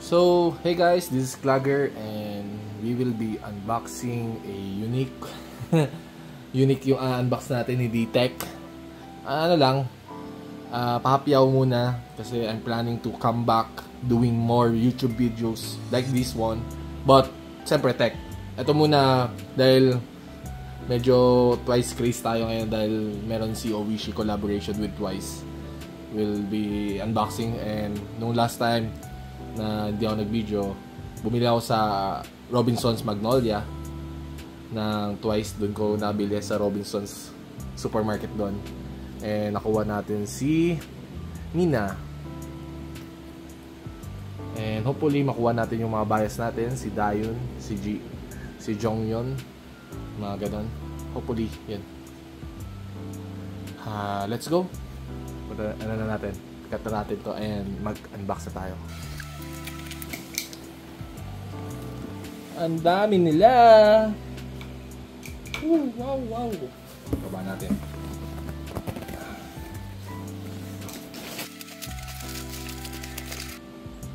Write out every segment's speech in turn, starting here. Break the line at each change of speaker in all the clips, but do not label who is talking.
So, hey guys, this is Clagger and we will be unboxing a unique unique yung unbox natin, hindi tech. Ano lang, pahapyaw muna kasi I'm planning to come back doing more YouTube videos like this one. But, siyempre tech. Ito muna dahil medyo Twice craze tayo ngayon dahil meron si Owishi collaboration with Twice. We'll be unboxing and nung last time na hindi ako nag-video, bumili ako sa Robinsons Magnolia ng Twice. Doon ko nabili sa Robinsons supermarket doon. And nakuha natin si Nina. And hopefully makuha natin yung mga bias natin, si Dayun, si Jonghyun, mga ganon. Hopefully, yan. Let's go. Ano na natin? Cut na natin to and mag-unbox na tayo. Ang dami nila. Wow. Baba natin.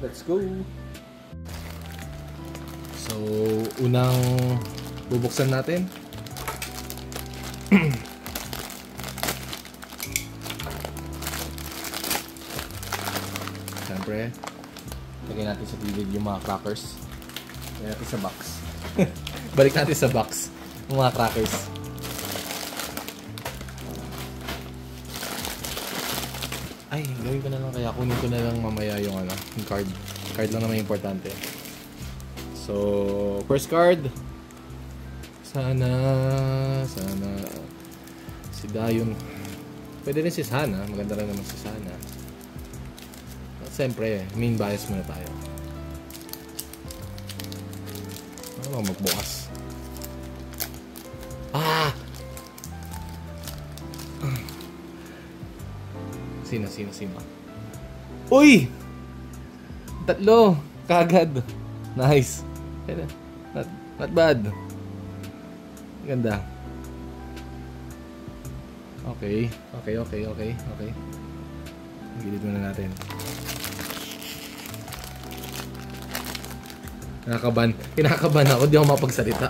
Let's go. So, unang bubuksan natin. Siyempre, lagyan natin sa gilid yung mga crackers. Lagyan natin sa box. Balik natin sa box yung mga crackers. Ay, gawin ko na lang kaya. Kunin ko na lang mamaya yung yung card. Card lang naman importante. So, first card. Sana si Dayun. Pwede rin si Sana. Maganda rin naman si Sana. At siyempre, main bias muna tayo. Ano magbukas? Sino? Uy! Tatlo! Kagad! Nice! Not bad. Ganda. Okay. Gilid muna natin. Kinakabahan ako, di ako mapagsalita.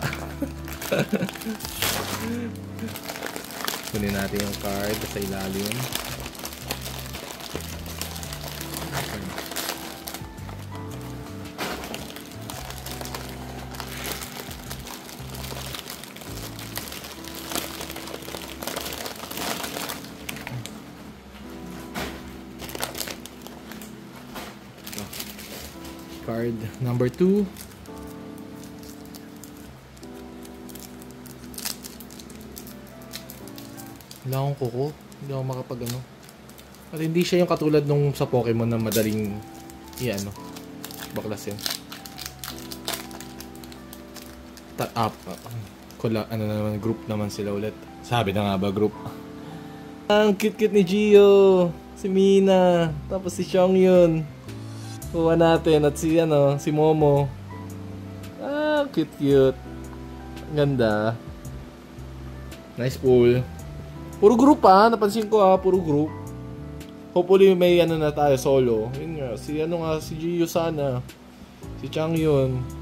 Kunin natin yung card sa ilalim. Card number 2. Wala akong kuko. Hindi ako makapag At hindi siya yung katulad nung sa Pokemon na madaling baklasin. Group naman sila ulit. Sabi na nga ba group? Ang cute ni Gio, si Mina, tapos si Jonghyun. Kuha natin at si Momo. Cute. Ganda. Nice pull. Puro group napansin ko puro group. Hopefully may na tayo solo. Yun nga, si Gio sana. Si Changyun.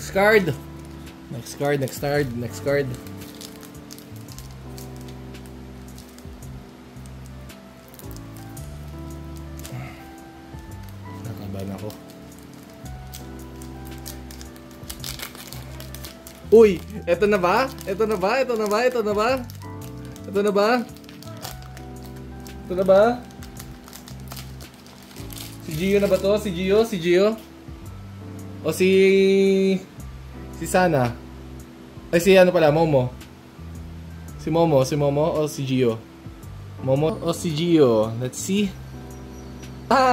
Next card. Nakabahan ako. Uy! Ito na ba? Si Gio na ba to? Si Gio? O si Sana? Ay Momo. Si Momo o si Gio? Momo o si Gio? Let's see.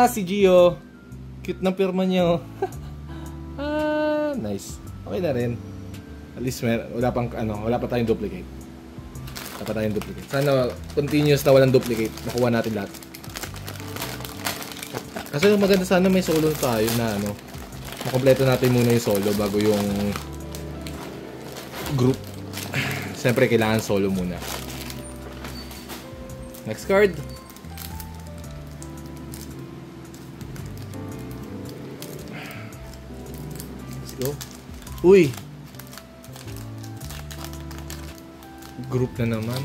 Si Gio. Cute ng pirma niya. Nice. Okay na rin. At least wala pa tayong duplicate. Wala pa tayong duplicate. Sana continuous na walang duplicate. Makuha natin lahat. Kasi maganda sana may solo tayo na makompleto natin muna yung solo bago yung group. Siyempre kailangan solo muna. Next card. Let's go. Uy! Group na naman.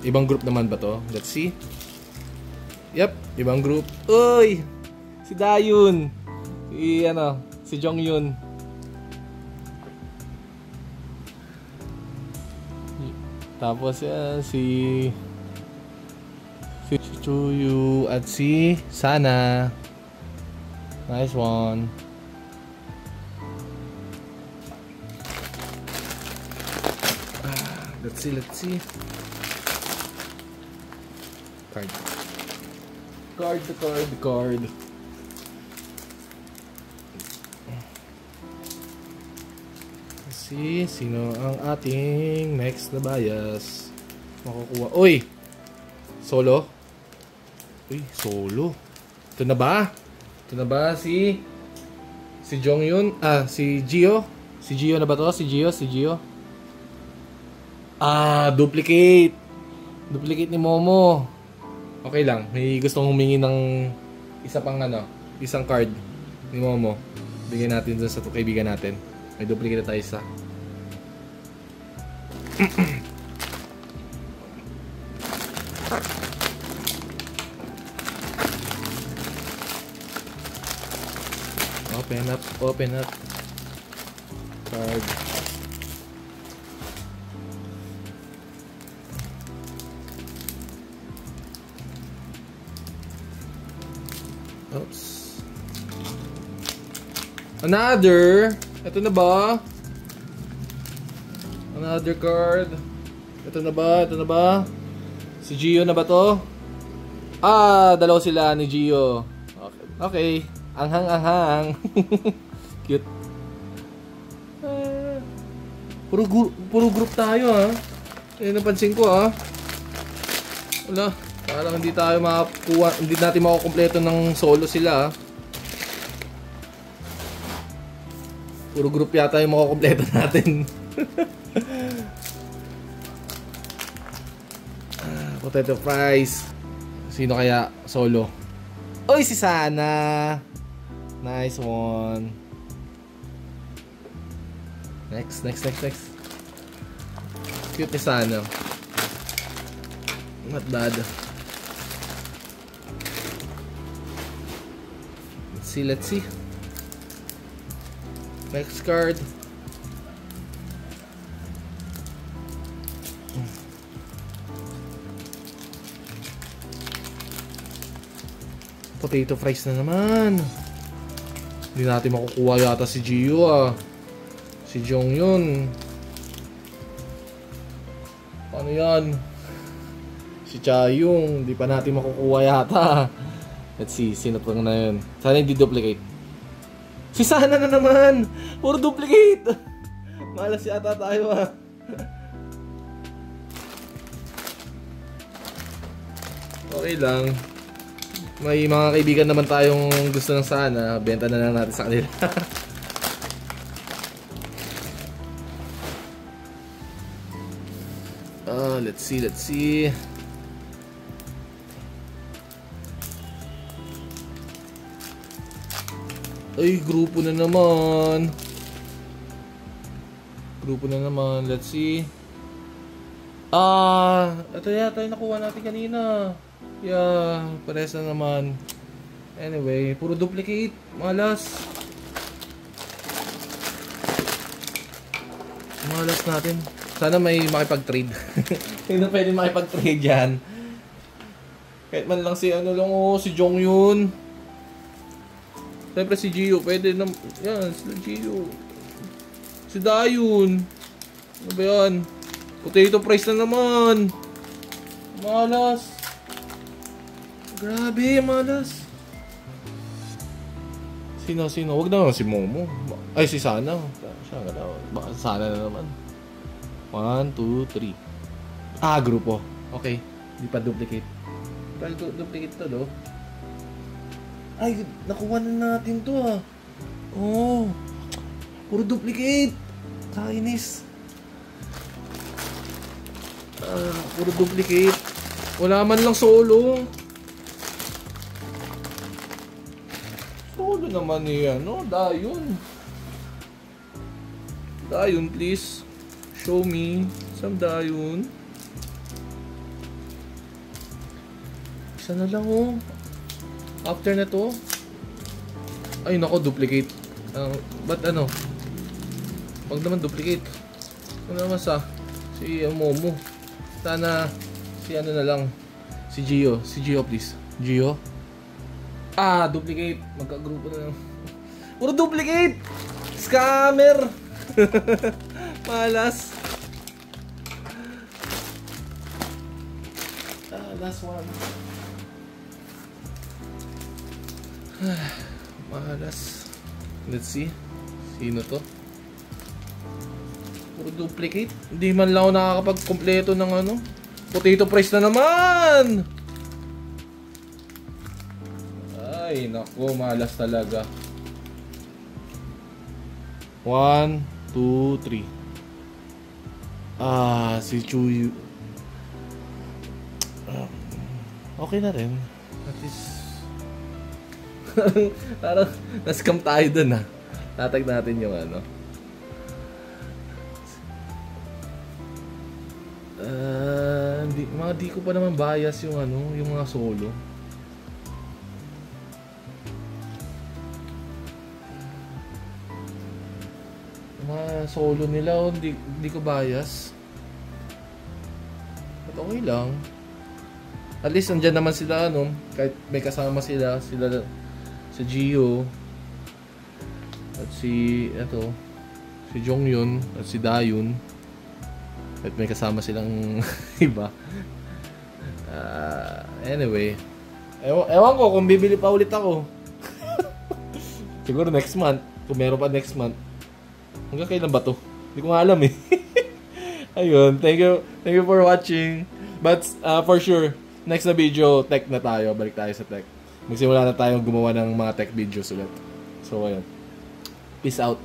Ibang group naman ba to? Let's see. Yep, ibang group. Uy! Si Dayun. Si Jongyun. Tapos yan, si Chuyu at si Sana. Nice one. Let's see. Card. Let's see, sino ang ating next na bias makukuha. Uy! Solo? Uy, solo. Ito na ba si Jongyun? Si Gio? Si Gio na ba to? Si Gio? Duplicate. Duplicate ni Momo. Okay lang. May gustong humingi ng isang card ni Momo. Bigyan natin dun sa kaibigan natin. May duplicate na tayo isa. Open up. Card. Oops. Another. Ito na ba? Another card. Ito na ba? Si Gio na ba to? Dalawa sila ni Gio. Okay. Anghang. Cute. Puro group tayo ha. Napansin ko ha. Wala. Parang hindi tayo makakuha, hindi natin makukumpleto ng solo sila. Puro group yata yung makukumpleto natin. Potato fries. Sino kaya solo? Oy, si Sana. Nice one. Next. Cute ni Sana. Not bad. Let's see. Next card. Potato fries na naman. Hindi natin makukuha yata si Gio Si Jongyun. Paano yan? Si Chayung. Hindi pa natin makukuha yata. Let's see, sino pang na yun? Sana hindi duplicate. Si Sana na naman! Puro duplicate! Malas yata tayo Okay lang. May mga kaibigan naman tayong gusto ng Sana. Benta na lang natin sa kanila. Let's see. Ay, grupo na naman. Let's see. Ito yata yung nakuha natin kanina. Yeah, pares na naman. Anyway, puro duplicate. Malas natin. Sana may makipag-trade. Hindi na pwede makipag-trade yan. Kahit man lang si si Jongyun. Siyempre si Gio, pwede na. Yan, si Gio. Si Dayun. Ano ba yan? Potato fries na naman. Malas. Grabe, malas. Sino? Wag na si Momo. Ay, si Sana. Siya nga daw. Baka Sana na naman. 1, 2, 3. Ah, grupo. Okay. Hindi pa duplicate. Pero duplicate to, do. Ay, nakuha na natin to, ah. Oh. Puro duplicate. Kainis. Puro duplicate. Wala man lang solo. Solo naman yan, no? Dayon. Dayon, please. Show me some dayon. Isa na lang, oh. After na to. Ay, nako, duplicate. Ba't ano? Wag naman duplicate. Ano naman si Momo. Sana si ano na lang. Si Gio. Si Gio, please. Gio. Ah, duplicate. Magka-grupo na lang. Puro duplicate! Scammer! Malas. Last one. Malas. Let's see. Sino to? Puro duplicate. Hindi man lang ako nakakapag-kompleto ng ano. Potato fries na naman! Ay, nako. Malas talaga. 1, 2, 3. Ah, si Chuyu. Okay na rin. At least parang na-scam tayo dun, ha. Tatag natin yung ano. Di ko pa naman bias yung ano, yung mga solo. Mga solo nila, di ko bias. But okay lang. At least andyan naman sila, ano, kahit may kasama sila si Gio at si Jongyun at si Dayun, at may kasama silang iba. Anyway, ewan ko kung bibili pa ulit ako. Siguro next month, kung meron pa next month. Hanggang kailan ba to? Hindi ko nga alam, eh. Ayun, thank you for watching. But for sure, next na video, tech na tayo. Balik tayo sa tech. Magsimula na tayong gumawa ng mga tech videos ulit. So, ayun. Peace out.